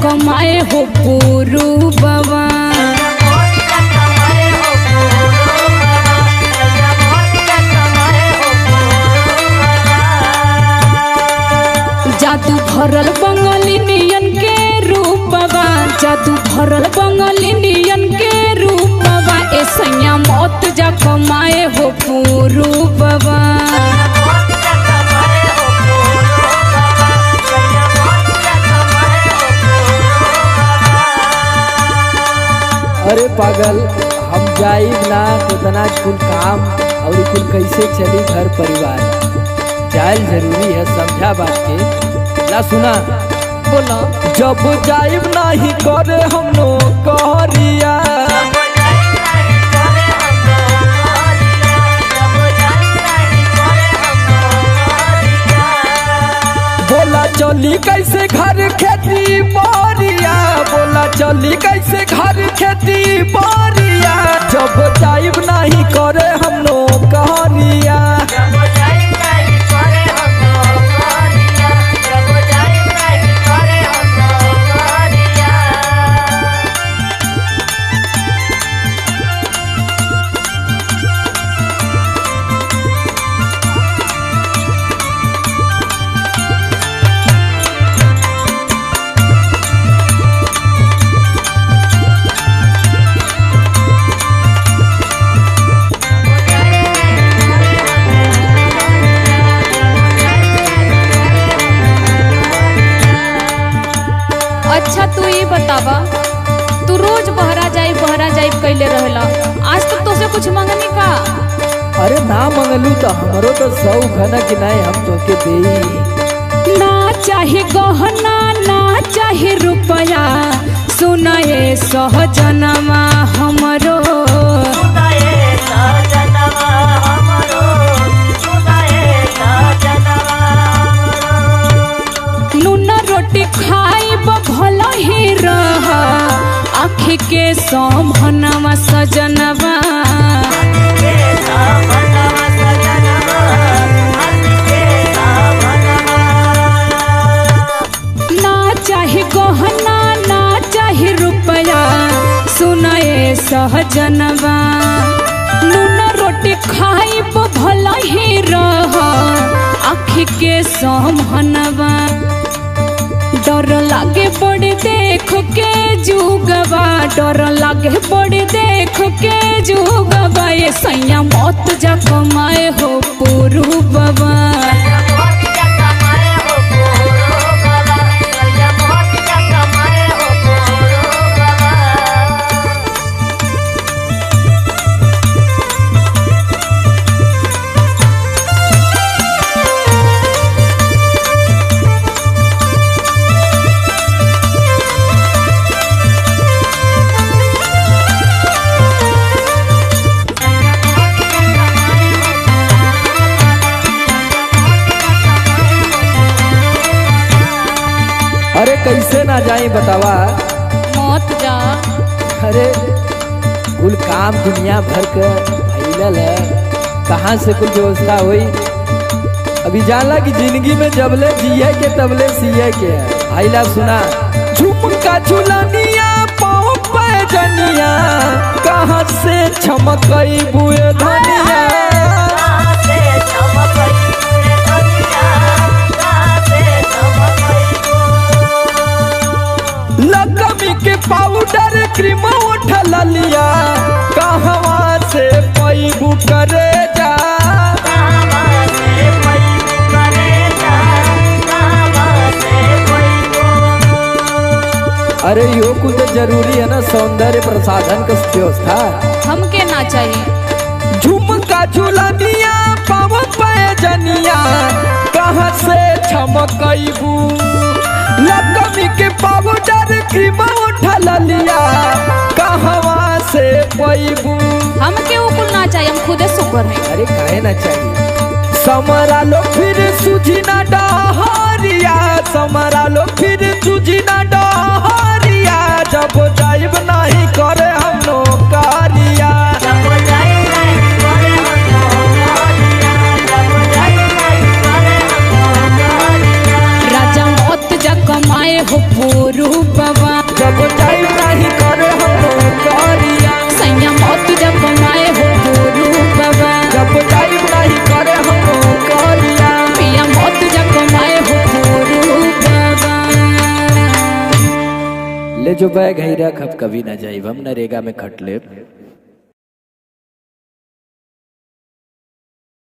कमाए हो पूरू बाबा। जादू भरल बंगालिनियन के रूपवा, जादू भरल बंगालिनियन के रूपवा। ए सैया मौत जा कमाए हो पूरू बाबा। अरे पागल, हम जाइब ना तो तना कुल काम और कुल कैसे चली घर परिवार, जायल जरूरी है, समझा बात के। ला सुना, बोलो। जब जाइब नहीं करे हम नो कहरिया, बोला चली कैसे घर खेती बारिया, बोला चली कैसे घर खेती बारिया। जब जाइब नहीं करे हम नो कहरिया, अच्छा तू ये बतावा, तू रोज बहरा जाई कैले रहला, आज तक तो से कुछ मंगनी का? अरे ना मंगलू तो हमरो तो सौ घना कि नहीं हम तो के देई। ना चाहे गहना ना चाहे रुपया, सुनाए सहजनमा हमरो। नूना रोटी खाइब भला ही रह, आँखी के समहनवा सजनवा। ना चाहे गहना ना चाहे रुपया, सुनाए सहजनवा। नूना रोटी खाइब भला ही रह, आँखी के समहनवा। डर लागे बड़े देख के जुगवा, डर लागे बड़े देख के जुगवा। ये सैया मौत जा कमाए हो पूरू बाबा। अरे कैसे ना जाई बतावा। मौत जा। अरे कुल काम दुनिया भर के फैलल है, कहाँ से कुल व्यवस्था हुई। अभी जानला कि जिंदगी में जबले जिए के तबले सिए के है। भाईला सुना, झुमका झुलनिया पाँव पे जनिया, कहाँ से छमकई बुए धनिया। लकमी के पाउडर क्रीम उठल लिया, कहवा से पैबू करे जा। अरे यो कुल तो जरूरी है ना, सौंदर्य प्रसाधन का व्यवस्था हमके ना चाहिए। झुमका झुलनिया पाँव पे जनिया, कहाँ से छमकईबू। लकमी के पाउडर क्रीम उठल लिया, कहवा से पैबू। हमके उकुल ना चाहिए, हम खुदे सुपर हैं। अरे काहे ना चाहिए। समरा लो फिर सूझी ना डहरिया, समरा लो फिर सूझी ना डहरिया। जब जाइब नहीं करे हम नौकरिया, राजा मौत जा कमाए हो पूरू बाबा। ले जो बैग है रख, अब कभी ना जाइब हम नरेगा में खट लेब।